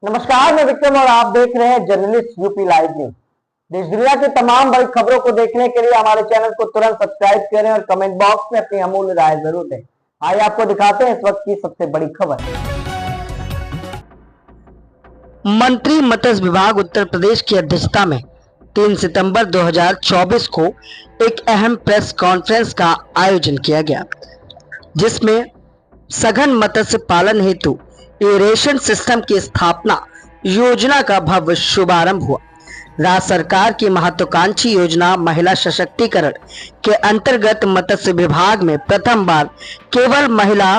नमस्कार, मैं विक्रम और आप देख रहे हैं जर्नलिस्ट यूपी लाइव न्यूज। देश दुनिया की तमाम बड़ी खबरों को देखने के लिए हमारे चैनल को तुरंत सब्सक्राइब करें और कमेंट बॉक्स में अपनी अमूल्य राय जरूर दें। आइए आपको दिखाते हैं इस वक्त की सबसे बड़ी खबर। मंत्री मत्स्य विभाग उत्तर प्रदेश की अध्यक्षता में 3 सितंबर 2024 को एक अहम प्रेस कॉन्फ्रेंस का आयोजन किया गया, जिसमें सघन मत्स्य पालन हेतु इरिगेशन सिस्टम की स्थापना योजना का भव्य शुभारंभ हुआ। राज्य सरकार की महत्वाकांक्षी योजना महिला सशक्तिकरण के अंतर्गत मत्स्य विभाग में प्रथम बार केवल महिला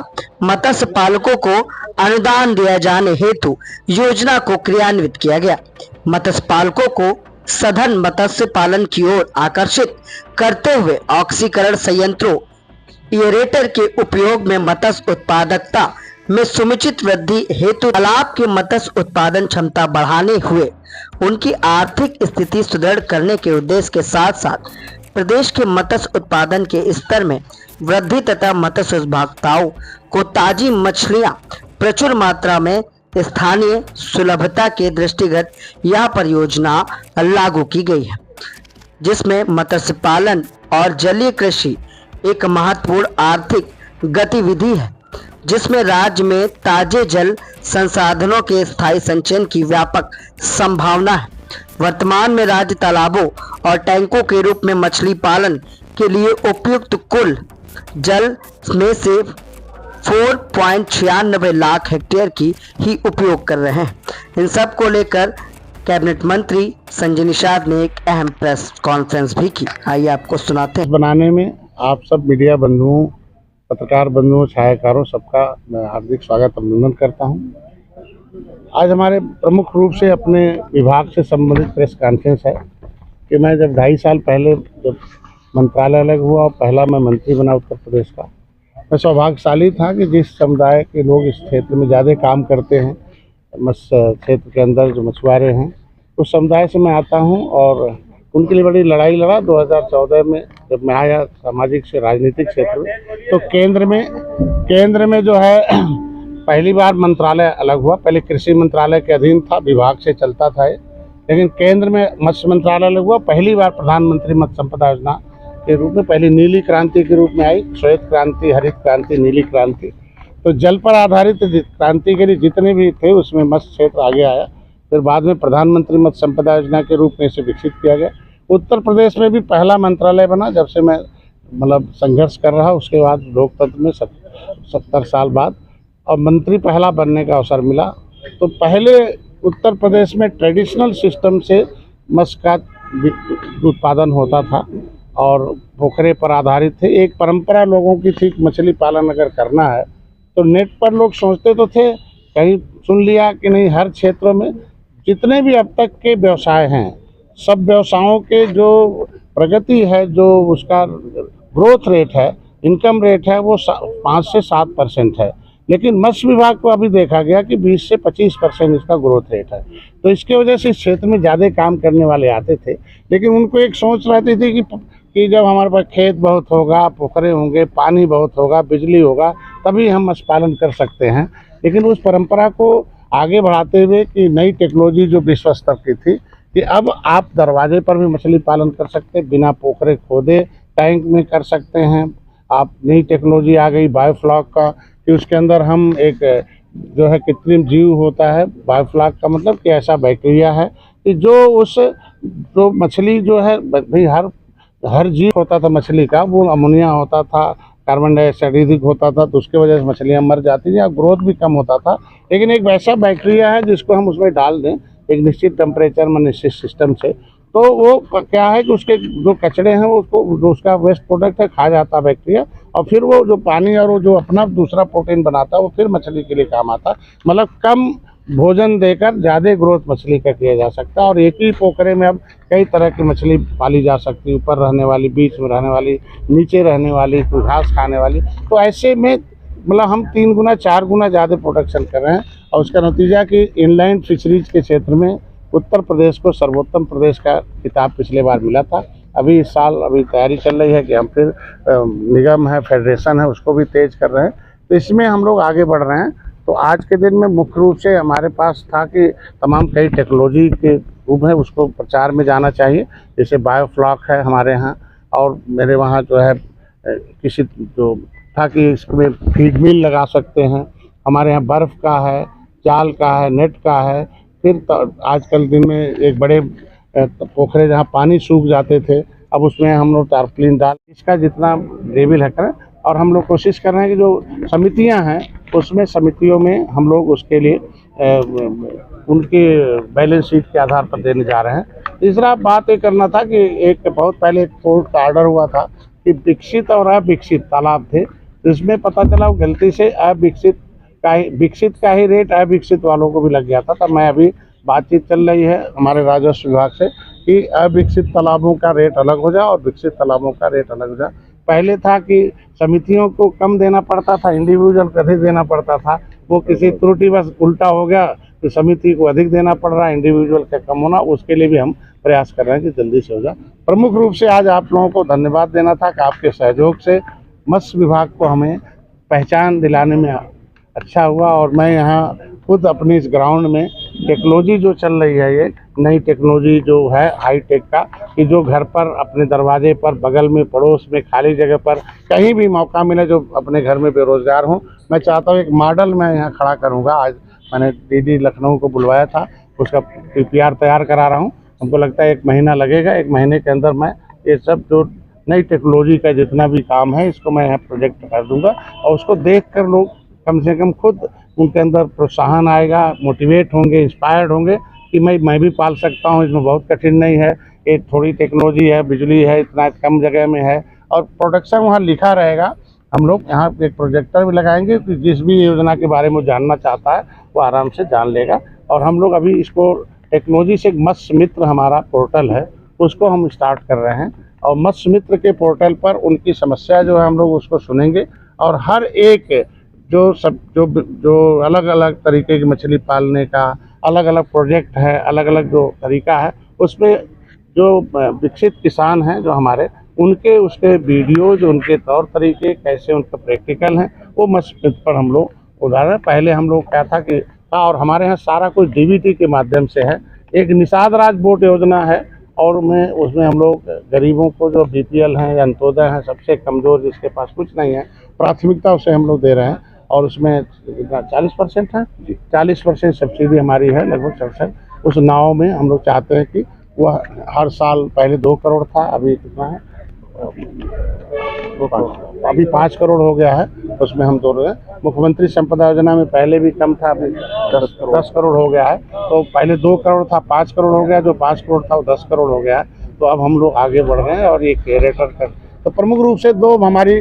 मत्स्य पालकों को अनुदान दिया जाने हेतु योजना को क्रियान्वित किया गया। मत्स्य पालकों को सघन मत्स्य पालन की ओर आकर्षित करते हुए ऑक्सीकरण संयंत्रों एरेटर के उपयोग में मत्स्य उत्पादकता में समुचित वृद्धि हेतु तालाब की मत्स्य उत्पादन क्षमता बढ़ाने हुए उनकी आर्थिक स्थिति सुदृढ़ करने के उद्देश्य के साथ साथ प्रदेश के मत्स्य उत्पादन के स्तर में वृद्धि तथा मत्स्य उपभोक्ताओं को ताजी मछलियां प्रचुर मात्रा में स्थानीय सुलभता के दृष्टिगत यह परियोजना लागू की गई है, जिसमें मत्स्य पालन और जलीय कृषि एक महत्वपूर्ण आर्थिक गतिविधि है, जिसमें राज्य में ताजे जल संसाधनों के स्थायी संचयन की व्यापक संभावना है। वर्तमान में राज्य तालाबों और टैंकों के रूप में मछली पालन के लिए उपयुक्त कुल जल में से 4.96 लाख हेक्टेयर की ही उपयोग कर रहे हैं। इन सब को लेकर कैबिनेट मंत्री संजय निषाद ने एक अहम प्रेस कॉन्फ्रेंस भी की। आइए आपको सुनाते हैं। बनाने में आप सब मीडिया बंधुओं, पत्रकार बंधुओं, छायाकारों सबका मैं हार्दिक स्वागत अभिनंदन करता हूं। आज हमारे प्रमुख रूप से अपने विभाग से संबंधित प्रेस कॉन्फ्रेंस है कि मैं जब 2.5 साल पहले जब मंत्रालय अलग हुआ और पहला मैं मंत्री बना उत्तर प्रदेश का, मैं सौभाग्यशाली था कि जिस समुदाय के लोग इस क्षेत्र में ज़्यादा काम करते हैं, मत्स्य क्षेत्र के अंदर जो मछुआरे हैं, उस समुदाय से मैं आता हूँ और उनके लिए बड़ी लड़ाई लड़ा। 2014 में जब मैं आया सामाजिक से राजनीतिक क्षेत्र में, तो केंद्र में जो है पहली बार मंत्रालय अलग हुआ। पहले कृषि मंत्रालय के अधीन था, विभाग से चलता था, लेकिन केंद्र में मत्स्य मंत्रालय अलग हुआ। पहली बार प्रधानमंत्री मत्स्य संपदा योजना के रूप में, पहली नीली क्रांति के रूप में आई, श्वेत क्रांति, हरित क्रांति, नीली क्रांति। तो जल पर आधारित क्रांति के लिए जितने भी थे उसमें मत्स्य क्षेत्र आगे आया। फिर बाद में प्रधानमंत्री मत्स्य संपदा योजना के रूप में इसे विकसित किया गया। उत्तर प्रदेश में भी पहला मंत्रालय बना जब से मैं संघर्ष कर रहा। उसके बाद लोकतंत्र में 70 साल बाद और मंत्री पहला बनने का अवसर मिला। तो पहले उत्तर प्रदेश में ट्रेडिशनल सिस्टम से मत्स्य का उत्पादन होता था और पोखरे पर आधारित थे। एक परंपरा लोगों की थी, मछली पालन अगर करना है तो नेट पर लोग सोचते तो थे, कहीं सुन लिया कि नहीं, हर क्षेत्रों में जितने भी अब तक के व्यवसाय हैं, सब व्यवसायों के जो प्रगति है, जो उसका ग्रोथ रेट है, इनकम रेट है, वो 5 से 7% है। लेकिन मत्स्य विभाग को अभी देखा गया कि 20 से 25% इसका ग्रोथ रेट है। तो इसके वजह से इस क्षेत्र में ज़्यादा काम करने वाले आते थे, लेकिन उनको एक सोच रहती थी कि जब हमारे पास खेत बहुत होगा, पोखरे होंगे, पानी बहुत होगा, बिजली होगा, तभी हम मत्स्य पालन कर सकते हैं। लेकिन उस परंपरा को आगे बढ़ाते हुए कि नई टेक्नोलॉजी जो विश्व स्तर की थी कि अब आप दरवाजे पर भी मछली पालन कर सकते हैं, बिना पोखरे खोदे टैंक में कर सकते हैं। आप नई टेक्नोलॉजी आ गई बायोफ्लॉक का, कि उसके अंदर हम एक जो है कृत्रिम जीव होता है। बायोफ्लॉक का मतलब कि ऐसा बैक्टीरिया है कि जो मछली जो है, भाई हर जीव होता था मछली का, वो अमोनिया होता था, कार्बन डाइऑक्साइड अधिक होता था, तो उसके वजह से मछलियाँ मर जाती थी और ग्रोथ भी कम होता था। लेकिन एक वैसा बैक्टीरिया है जिसको हम उसमें डाल दें एक निश्चित टेम्परेचर में, निश्चित सिस्टम से, तो वो क्या है कि उसके जो कचड़े हैं उसको, जो उसका वेस्ट प्रोडक्ट है, खा जाता है बैक्टीरिया, और फिर वो जो पानी और वो जो अपना दूसरा प्रोटीन बनाता है वो फिर मछली के लिए काम आता है। मतलब कम भोजन देकर ज़्यादा ग्रोथ मछली का किया जा सकता है। और एक ही पोखरे में अब कई तरह की मछली पाली जा सकती है, ऊपर रहने वाली, बीच में रहने वाली, नीचे रहने वाली, घास खाने वाली। तो ऐसे में मतलब हम 3 गुना 4 गुना ज़्यादा प्रोडक्शन कर रहे हैं। और उसका नतीजा कि इनलैंड फिशरीज के क्षेत्र में उत्तर प्रदेश को सर्वोत्तम प्रदेश का खिताब पिछले बार मिला था। अभी इस साल तैयारी चल रही है कि हम फिर निगम है, फेडरेशन है, उसको भी तेज कर रहे हैं। तो इसमें हम लोग आगे बढ़ रहे हैं। तो आज के दिन में मुख्य रूप से हमारे पास था कि तमाम कई टेक्नोलॉजी के रूप है उसको प्रचार में जाना चाहिए। जैसे बायोफ्लॉक है हमारे यहाँ, और मेरे वहाँ जो है किसी जो था कि इसमें फीड मिल लगा सकते हैं। हमारे यहाँ बर्फ़ का है, जाल का है, नेट का है। फिर आजकल दिन में एक बड़े पोखरे जहाँ पानी सूख जाते थे, अब उसमें हम लोग टारपलिन डाल इसका जितना लेवल है करें। और हम लोग कोशिश कर रहे हैं कि जो समितियां हैं उसमें समितियों में हम लोग उसके लिए उनके बैलेंस शीट के आधार पर देने जा रहे हैं। तीसरा बात ये करना था कि एक बहुत पहले एक कोर्ट का ऑर्डर हुआ था कि विकसित और अविकसित तालाब थे, इसमें पता चला वो गलती से विकसित का ही रेट अविकसित वालों को भी लग गया था। तब मैं अभी बातचीत चल रही है हमारे राजस्व विभाग से कि अविकसित तालाबों का रेट अलग हो जाए और विकसित तालाबों का रेट अलग हो जाए। पहले था कि समितियों को कम देना पड़ता था, इंडिविजुअल को अधिक देना पड़ता था। वो किसी त्रुटि बस उल्टा हो गया कि समिति को अधिक देना पड़ रहा है, इंडिविजुअल का कम होना। उसके लिए भी हम प्रयास कर रहे हैं कि जल्दी से हो जाए। प्रमुख रूप से आज आप लोगों को धन्यवाद देना था कि आपके सहयोग से मत्स्य विभाग को हमें पहचान दिलाने में अच्छा हुआ। और मैं यहाँ खुद अपनी इस ग्राउंड में टेक्नोलॉजी जो चल रही है, ये नई टेक्नोलॉजी जो है हाईटेक का, कि जो घर पर अपने दरवाजे पर, बगल में, पड़ोस में, खाली जगह पर कहीं भी मौका मिले, जो अपने घर में बेरोजगार हों, मैं चाहता हूँ एक मॉडल मैं यहाँ खड़ा करूँगा। आज मैंने डीडी लखनऊ को बुलवाया था, उसका PPR तैयार करा रहा हूँ। हमको लगता है 1 महीना लगेगा। 1 महीने के अंदर मैं ये सब जो नई टेक्नोलॉजी का जितना भी काम है इसको मैं यहाँ प्रोजेक्ट कर दूँगा, और उसको देख कर लोग कम से कम खुद उनके अंदर प्रोत्साहन आएगा, मोटिवेट होंगे, इंस्पायर्ड होंगे कि मैं भी पाल सकता हूँ, इसमें बहुत कठिन नहीं है, एक थोड़ी टेक्नोलॉजी है, बिजली है, इतना कम जगह में है, और प्रोडक्शन वहाँ लिखा रहेगा। हम लोग यहाँ एक प्रोजेक्टर भी लगाएंगे कि जिस भी योजना के बारे में जानना चाहता है वो आराम से जान लेगा। और हम लोग अभी इसको टेक्नोलॉजी से मत्स्य मित्र हमारा पोर्टल है उसको हम स्टार्ट कर रहे हैं, और मत्स्य मित्र के पोर्टल पर उनकी समस्या जो है हम लोग उसको सुनेंगे, और हर एक जो अलग अलग तरीके की मछली पालने का अलग अलग प्रोजेक्ट है, अलग अलअलग जो तरीका है, उसमें जो विकसित किसान हैं जो हमारे, उनके उसके वीडियो जो उनके तौर तरीके कैसे उनका प्रैक्टिकल हैं, वो मत्स्य पर हम लोग उदाहरण पहले हम लोग क्या था कि और हमारे यहाँ सारा कुछ DBT के माध्यम से है। एक निषाद राज बोट योजना है, और उसमें हम लोग गरीबों को जो BPL हैं या अंत्योदय हैं, सबसे कमज़ोर जिसके पास कुछ नहीं है, प्राथमिकता उसे हम लोग दे रहे हैं। और उसमें 40% है, 40% सब्सिडी हमारी है, लगभग 67। उस नाव में हम लोग चाहते हैं कि वह हर साल पहले 2 करोड़ था, अभी कितना है, अभी 5 करोड़ हो गया है, उसमें हम दौड़ रहे हैं। मुख्यमंत्री संपदा योजना में पहले भी कम था, अभी 10 करोड़ हो गया है। तो पहले 2 करोड़ था, 5 करोड़ हो गया, जो 5 करोड़ था वो 10 करोड़ हो गया है। तो अब हम लोग आगे बढ़ रहे हैं, और ये क्लियरेटर कर। तो प्रमुख रूप से 2 हमारी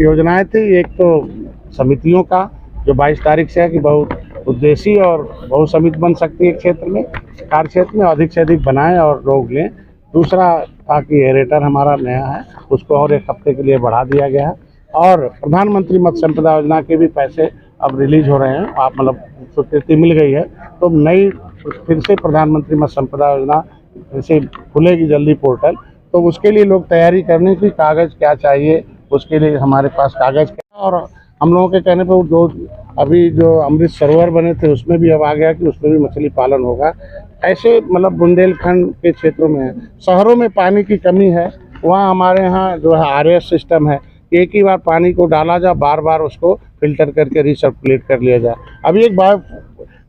योजनाएं थी। एक तो समितियों का जो 22 तारीख से है कि बहुत उद्देशीय और बहुत समिति बन सकती है क्षेत्र में, कार्य क्षेत्र में अधिक से अधिक बनाएं और लोग लें। दूसरा था कि एरेटर हमारा नया है, उसको और 1 हफ्ते के लिए बढ़ा दिया गया है। और प्रधानमंत्री मत्स्य संपदा योजना के भी पैसे अब रिलीज हो रहे हैं, आप मतलब स्वीकृति मिल गई है, तो नई फिर से प्रधानमंत्री मत्स्य संपदा योजना फिर से खुलेगी जल्दी पोर्टल। तो उसके लिए लोग तैयारी करने की, कागज़ क्या चाहिए उसके लिए हमारे पास कागज़ क्या, और हम लोगों के कहने पर जो अभी जो अमृत सरोवर बने थे उसमें भी अब आ गया कि उसमें भी मछली पालन होगा। ऐसे मतलब बुंदेलखंड के क्षेत्रों में शहरों में पानी की कमी है, वहाँ हमारे यहाँ जो है RS सिस्टम है, एक ही बार पानी को डाला जाए, बार बार उसको फिल्टर करके रिसर्कुलेट कर लिया जाए। अभी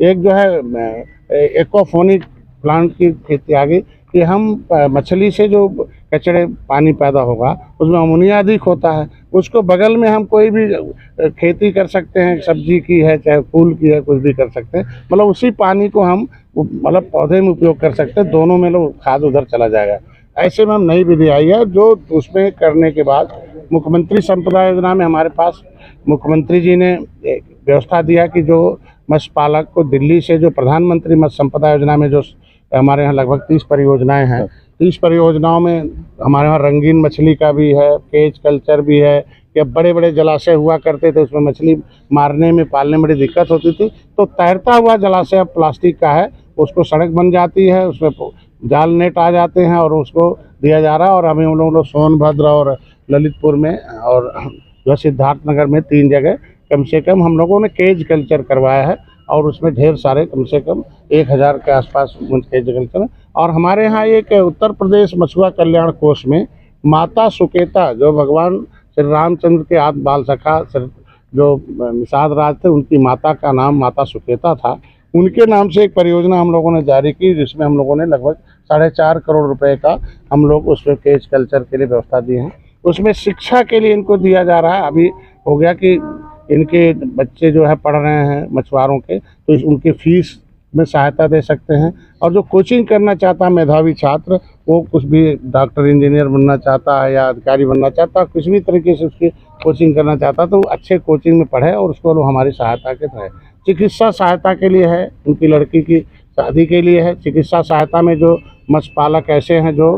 एक जो है एक्वाफोनिक प्लांट की खेती आ गई कि हम मछली से जो कचरे पानी पैदा होगा उसमें अमोनिया अधिक होता है, उसको बगल में हम कोई भी खेती कर सकते हैं, सब्जी की है चाहे फूल की है, कुछ भी कर सकते हैं, मतलब उसी पानी को हम मतलब पौधे में उपयोग कर सकते हैं, दोनों में लोग खाद उधर चला जाएगा। ऐसे में हम नई विधि आई है जो उसमें करने के बाद मुख्यमंत्री संपदा योजना में हमारे पास मुख्यमंत्री जी ने व्यवस्था दिया कि जो मत्स्य पालक को दिल्ली से जो प्रधानमंत्री मत्स्य संपदा योजना में जो हमारे यहाँ लगभग 30 परियोजनाएं हैं, 30 परियोजनाओं में हमारे यहाँ रंगीन मछली का भी है, केज कल्चर भी है, कि बड़े बड़े जलाशय हुआ करते थे उसमें मछली मारने में पालने में बड़ी दिक्कत होती थी, तो तैरता हुआ जलाशय अब प्लास्टिक का है, उसको सड़क बन जाती है, उसमें जाल नेट आ जाते हैं और उसको दिया जा रहा है। और अभी हम लोग सोनभद्र और ललितपुर में और जो सिद्धार्थनगर में 3 जगह कम से कम हम लोगों ने केज कल्चर करवाया है और उसमें ढेर सारे कम से कम 1000 के आसपास केज कल्चर। और हमारे यहाँ एक उत्तर प्रदेश मछुआ कल्याण कोष में माता सुकेता, जो भगवान श्री रामचंद्र के आदि बाल सखा जो निषाद राज थे, उनकी माता का नाम माता सुकेता था, उनके नाम से एक परियोजना हम लोगों ने जारी की, जिसमें हम लोगों ने लगभग 4.5 करोड़ रुपए का हम लोग उसमें केज कल्चर के लिए व्यवस्था दी है। उसमें शिक्षा के लिए इनको दिया जा रहा है। अभी हो गया कि इनके बच्चे जो है पढ़ रहे हैं मछुआरों के, तो उनकी फीस में सहायता दे सकते हैं। और जो कोचिंग करना चाहता है मेधावी छात्र, वो कुछ भी डॉक्टर इंजीनियर बनना चाहता है या अधिकारी बनना चाहता है, कुछ भी तरीके से उसकी कोचिंग करना चाहता है, तो अच्छे कोचिंग में पढ़े और उसको वो हमारी सहायता के तहत। चिकित्सा सहायता के लिए है, उनकी लड़की की शादी के लिए है। चिकित्सा सहायता में जो मत्स्य पालक ऐसे हैं जो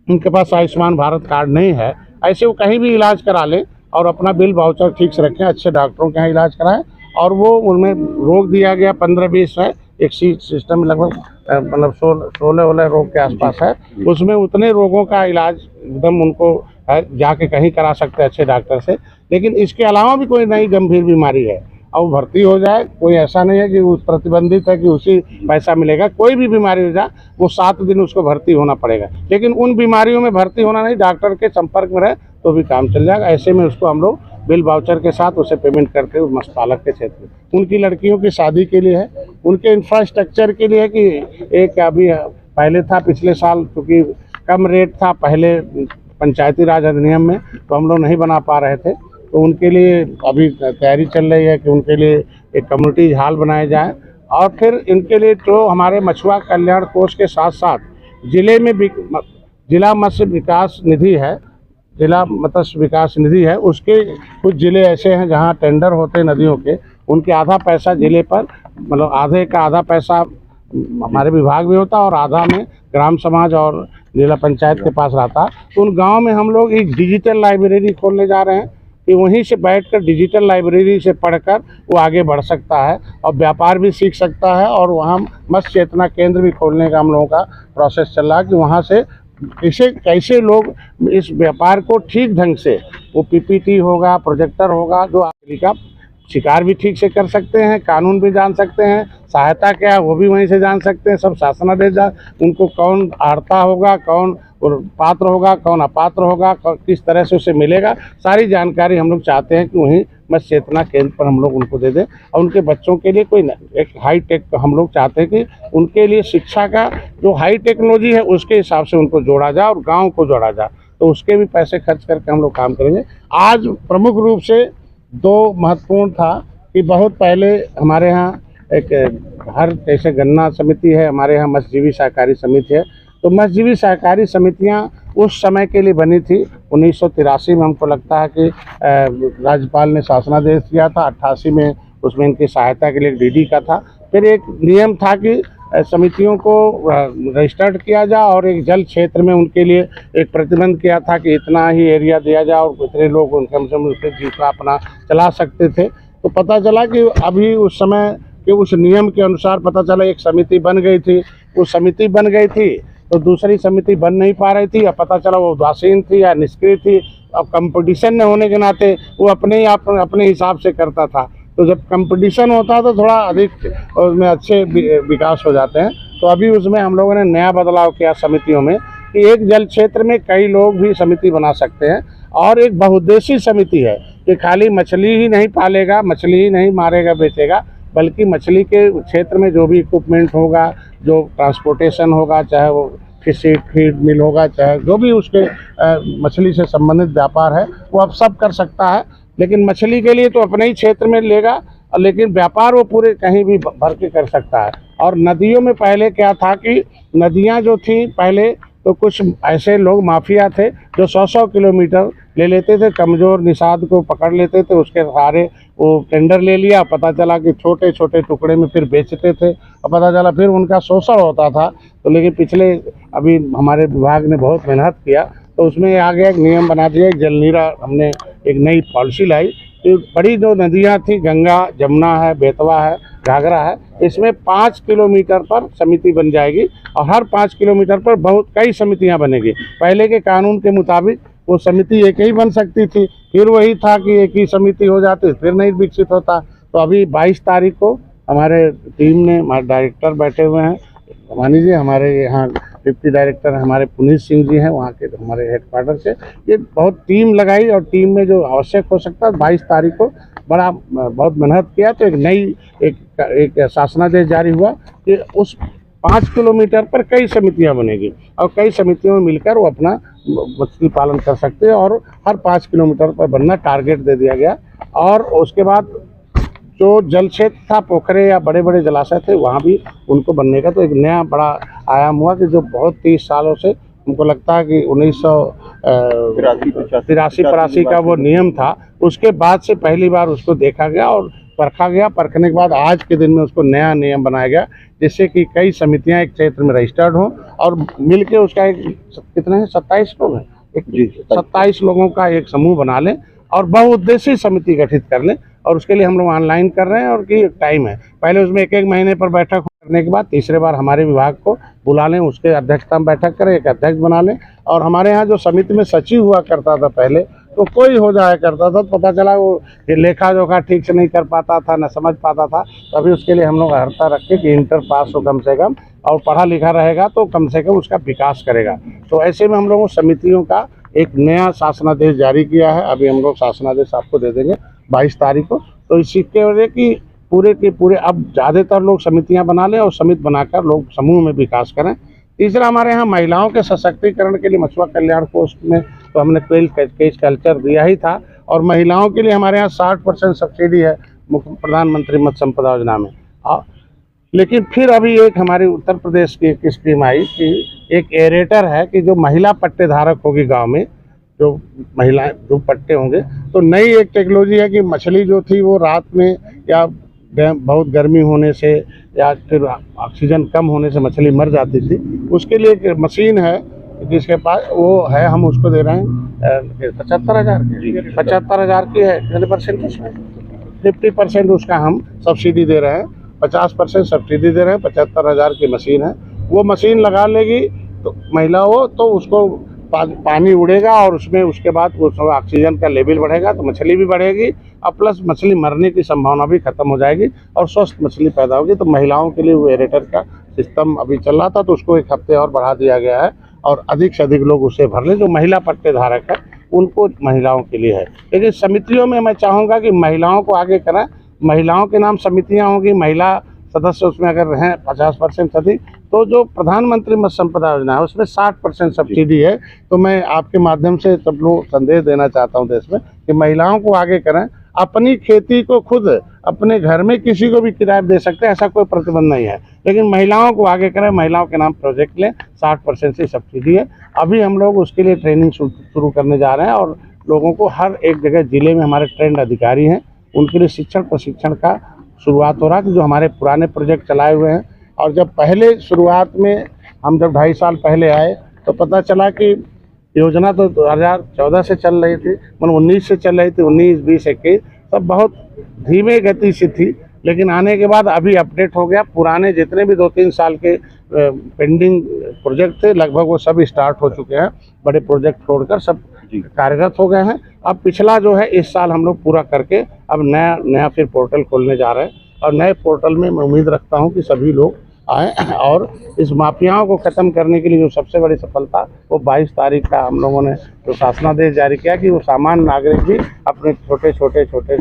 उनके पास आयुष्मान भारत कार्ड नहीं है, ऐसे वो कहीं भी इलाज करा लें और अपना बिल वाउचर ठीक से रखें, अच्छे डॉक्टरों के यहाँ इलाज कराएं। और वो उनमें रोग दिया गया 15-20 है, एक सिस्टम लगभग मतलब 16 रोग के आसपास है। उसमें उतने रोगों का इलाज एकदम उनको जाके कहीं करा सकते हैं अच्छे डॉक्टर से। लेकिन इसके अलावा भी कोई नई गंभीर बीमारी है और भर्ती हो जाए, कोई ऐसा नहीं है कि उस प्रतिबंधित है कि उसी पैसा मिलेगा। कोई भी बीमारी हो जाए वो 7 दिन उसको भर्ती होना पड़ेगा। लेकिन उन बीमारियों में भर्ती होना नहीं, डॉक्टर के संपर्क में रहे तो भी काम चल जाएगा। ऐसे में उसको हम लोग बिल वाउचर के साथ उसे पेमेंट करते हैं मत्स्य पालक के क्षेत्र में। उनकी लड़कियों की शादी के लिए है, उनके इंफ्रास्ट्रक्चर के लिए है कि एक अभी पहले था पिछले साल, क्योंकि कम रेट था पहले पंचायती राज अधिनियम में, तो हम लोग नहीं बना पा रहे थे, तो उनके लिए अभी तैयारी चल रही है कि उनके लिए एक कम्युनिटी हॉल बनाया जाए। और फिर इनके लिए जो हमारे मछुआ कल्याण कोष के साथ साथ जिले में जिला मत्स्य विकास निधि है, जिला मत्स्य विकास निधि है, उसके कुछ ज़िले ऐसे हैं जहां टेंडर होते हैं नदियों के, उनके आधा पैसा ज़िले पर, मतलब आधे का आधा पैसा हमारे विभाग में होता और आधा में ग्राम समाज और जिला पंचायत के पास रहता। तो उन गांव में हम लोग एक डिजिटल लाइब्रेरी खोलने जा रहे हैं कि वहीं से बैठकर डिजिटल लाइब्रेरी से पढ़कर वो आगे बढ़ सकता है और व्यापार भी सीख सकता है। और वहाँ मत्स्य चेतना केंद्र भी खोलने का हम लोगों का प्रोसेस चल रहा है कि वहाँ से कैसे लोग इस व्यापार को ठीक ढंग से, वो पीपीटी होगा, प्रोजेक्टर होगा, जो का शिकार भी ठीक से कर सकते हैं, कानून भी जान सकते हैं, सहायता क्या है वो भी वहीं से जान सकते हैं, सब शासनादेश उनको कौन आड़ता होगा, कौन पात्र होगा, कौन अपात्र होगा, किस तरह से उसे मिलेगा, सारी जानकारी हम लोग चाहते हैं कि वहीं मत्स्य चेतना केंद्र पर हम लोग उनको दे दें। और उनके बच्चों के लिए कोई एक हाई टेक हम लोग चाहते हैं कि उनके लिए शिक्षा का जो हाई टेक्नोलॉजी है उसके हिसाब से उनको जोड़ा जाए और गाँव को जोड़ा जाए, तो उसके भी पैसे खर्च करके हम लोग काम करेंगे। आज प्रमुख रूप से 2 महत्वपूर्ण था कि बहुत पहले हमारे यहाँ एक हर जैसे गन्ना समिति है, हमारे यहाँ मत्स्यजीवी सहकारी समिति है, तो मत्स्यजीवी सहकारी समितियाँ उस समय के लिए बनी थी 1983 में। हमको लगता है कि राज्यपाल ने शासनादेश दिया था, 88 में उसमें इनकी सहायता के लिए डीडी का था। फिर एक नियम था कि समितियों को रजिस्टर्ड किया जाए और एक जल क्षेत्र में उनके लिए एक प्रतिबंध किया था कि इतना ही एरिया दिया जाए और इतने लोग कम से कम उसके जीविका अपना चला सकते थे। तो पता चला कि अभी उस समय के उस नियम के अनुसार पता चला एक समिति बन गई थी, वो समिति बन गई थी तो दूसरी समिति बन नहीं पा रही थी, या पता चला वो उदासीन थी या निष्क्रिय थी। अब कंपटीशन न होने के नाते वो अपने हिसाब से करता था, तो जब कंपटीशन होता है तो थोड़ा अधिक उसमें अच्छे विकास हो जाते हैं। तो अभी उसमें हम लोगों ने नया बदलाव किया समितियों में कि एक जल क्षेत्र में कई लोग भी समिति बना सकते हैं और एक बहुउद्देशीय समिति है कि खाली मछली ही नहीं पालेगा, मछली ही नहीं मारेगा बेचेगा, बल्कि मछली के क्षेत्र में जो भी इक्विपमेंट होगा, जो ट्रांसपोर्टेशन होगा, चाहे वो फिश फीड मिल होगा, चाहे जो भी उसके मछली से संबंधित व्यापार है वो अब सब कर सकता है। लेकिन मछली के लिए तो अपने ही क्षेत्र में लेगा, लेकिन व्यापार वो पूरे कहीं भी भर के कर सकता है। और नदियों में पहले क्या था कि नदियां जो थी पहले, तो कुछ ऐसे लोग माफिया थे जो 100-100 किलोमीटर ले लेते थे, कमज़ोर निषाद को पकड़ लेते थे, उसके सहारे वो टेंडर ले लिया, पता चला कि छोटे छोटे टुकड़े में फिर बेचते थे और पता चला फिर उनका शोषण होता था। तो लेकिन पिछले अभी हमारे विभाग ने बहुत मेहनत किया तो उसमें आ गया, एक नियम बना दिया, एक जलनीरा हमने एक नई पॉलिसी लाई। तो बड़ी जो नदियाँ थी, गंगा, जमुना है, बेतवा है, घाघरा है, इसमें 5 किलोमीटर पर समिति बन जाएगी और हर 5 किलोमीटर पर बहुत कई समितियां बनेगी। पहले के कानून के मुताबिक वो समिति एक ही बन सकती थी, फिर वही था कि एक ही समिति हो जाती, फिर नहीं विकसित होता। तो अभी 22 तारीख को हमारे टीम ने, हमारे डायरेक्टर बैठे हुए हैं, मानी जी हमारे यहाँ डिप्टी डायरेक्टर हमारे पुनीत सिंह जी हैं, वहाँ के हमारे हेडक्वार्टर से ये बहुत टीम लगाई और टीम में जो आवश्यक हो सकता है 22 तारीख को बहुत मेहनत किया। तो एक नई एक शासनादेश जारी हुआ कि उस 5 किलोमीटर पर कई समितियां बनेगी और कई समितियों में मिलकर वो अपना मछली पालन कर सकते हैं और हर 5 किलोमीटर पर बनना टारगेट दे दिया गया। और उसके बाद जो जल क्षेत्र था, पोखरे या बड़े बड़े जलाशय थे, वहाँ भी उनको बनने का तो एक नया बड़ा आयाम हुआ कि जो बहुत 30 सालों से हमको लगता है कि 1983 का वो नियम था, उसके बाद से पहली बार उसको देखा गया और परखा गया। परखने के बाद आज के दिन में उसको नया नियम बनाया गया, जिससे कि कई समितियां एक क्षेत्र में रजिस्टर्ड हों और मिलके उसका एक कितने हैं 27 लोग हैं, 27 लोगों का एक समूह बना लें और बहुउद्देशीय समिति गठित कर लें। और उसके लिए हम लोग ऑनलाइन कर रहे हैं और कि टाइम है, पहले उसमें एक महीने पर बैठक करने के बाद तीसरे बार हमारे विभाग को बुला लें, उसके अध्यक्षता में बैठक करें, एक अध्यक्ष बना लें। और हमारे यहाँ जो समिति में सचिव हुआ करता था पहले, तो कोई हो जाया करता था, तो पता चला वो लेखा जोखा ठीक से नहीं कर पाता था, न समझ पाता था। तो अभी उसके लिए हम लोग अर्हता रखें कि इंटर पास हो कम से कम और पढ़ा लिखा रहेगा तो कम से कम उसका विकास करेगा। तो ऐसे में हम लोगों समितियों का एक नया शासनादेश जारी किया है। अभी हम लोग शासनादेश आपको दे देंगे 22 तारीख को। तो इसी के वजह की पूरे के पूरे अब ज़्यादातर लोग समितियां बना लें और समिति बनाकर लोग समूह में विकास करें। तीसरा, हमारे यहाँ महिलाओं के सशक्तिकरण के लिए मछुआ कल्याण कोष में तो हमने केज कल्चर दिया ही था और महिलाओं के लिए हमारे यहाँ 60% सब्सिडी है प्रधानमंत्री मत्स्य संपदा योजना में। लेकिन फिर अभी एक हमारे उत्तर प्रदेश की एक स्कीम आई कि एक एरेटर है कि जो महिला पट्टे धारक होगी गाँव में, जो महिलाएं जो पट्टे होंगे, तो नई एक टेक्नोलॉजी है कि मछली जो थी वो रात में या बहुत गर्मी होने से या फिर ऑक्सीजन कम होने से मछली मर जाती थी। उसके लिए एक मशीन है जिसके पास वो है, हम उसको दे रहे हैं 75,000 की है। कितने परसेंट उसमें 50% उसका हम सब्सिडी दे रहे हैं, 50% सब्सिडी दे रहे हैं। 75,000 की मशीन है, वो मशीन लगा लेगी तो महिला हो तो उसको पानी उड़ेगा और उसमें उसके बाद वो ऑक्सीजन का लेवल बढ़ेगा तो मछली भी बढ़ेगी और प्लस मछली मरने की संभावना भी खत्म हो जाएगी और स्वस्थ मछली पैदा होगी। तो महिलाओं के लिए वो एरेटर का सिस्टम अभी चल रहा था, तो उसको एक हफ्ते और बढ़ा दिया गया है और अधिक से अधिक लोग उसे भर लें। जो महिला पट्टे धारक है उनको महिलाओं के लिए है। लेकिन समितियों में मैं चाहूँगा कि महिलाओं को आगे करें, महिलाओं के नाम समितियाँ होंगी, महिला सदस्य उसमें अगर हैं 50% अधिक, तो जो प्रधानमंत्री मत्स्य संपदा योजना है उसमें 60% सब्सिडी है। तो मैं आपके माध्यम से सब लोग संदेश देना चाहता हूं देश में कि महिलाओं को आगे करें, अपनी खेती को खुद अपने घर में किसी को भी किराए दे सकते हैं, ऐसा कोई प्रतिबंध नहीं है, लेकिन महिलाओं को आगे करें, महिलाओं के नाम प्रोजेक्ट लें, 60% से सब्सिडी है। अभी हम लोग उसके लिए ट्रेनिंग शुरू करने जा रहे हैं और लोगों को हर एक जगह जिले में हमारे ट्रेंड अधिकारी हैं, उनके लिए शिक्षण प्रशिक्षण का शुरुआत हो रहा है कि जो हमारे पुराने प्रोजेक्ट चलाए हुए हैं। और जब पहले शुरुआत में हम जब 2.5 साल पहले आए तो पता चला कि योजना तो 2014 से चल रही थी, मतलब 19 से चल रही थी, 19, 20, 21 सब बहुत धीमे गति से थी। लेकिन आने के बाद अभी अपडेट हो गया, पुराने जितने भी 2-3 साल के पेंडिंग प्रोजेक्ट थे लगभग वो सब स्टार्ट हो चुके हैं, बड़े प्रोजेक्ट छोड़कर सब कार्यरत हो गए हैं। अब पिछला जो है इस साल हम लोग पूरा करके अब नया फिर पोर्टल खोलने जा रहे हैं और नए पोर्टल में मैं उम्मीद रखता हूं कि सभी लोग आएँ और इस माफियाओं को ख़त्म करने के लिए जो सबसे बड़ी सफलता वो 22 तारीख का हम लोगों ने जो शासनादेश जारी किया कि वो सामान्य नागरिक भी अपने छोटे छोटे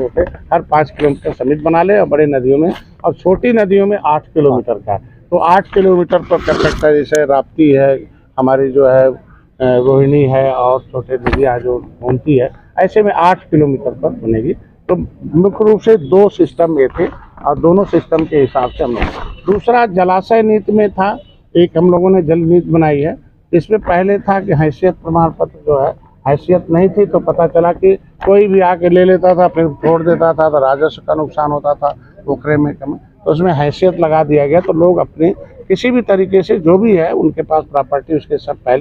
हर 5 किलोमीटर समिति बना ले और बड़े नदियों में और छोटी नदियों में 8 किलोमीटर का, तो 8 किलोमीटर पर कर सकता है। जैसे राप्ती है, हमारी जो है रोहिणी है और छोटे नदियाँ जो घूमती है, ऐसे में 8 किलोमीटर पर बनेगी। तो मुख्य रूप से 2 सिस्टम ये थे और दोनों सिस्टम के हिसाब से हम लोग, दूसरा जलाशय नीति में था, एक हम लोगों ने जल नीति बनाई है। इसमें पहले था कि हैसियत प्रमाण पत्र जो है हैसियत नहीं थी, तो पता चला कि कोई भी आके ले लेता था फिर छोड़ देता था, तो राजस्व का नुकसान होता था, पोखरे में कम, तो उसमें हैसियत लगा दिया गया। तो लोग अपने किसी भी तरीके से जो भी है उनके पास प्रॉपर्टी उसके सब पहले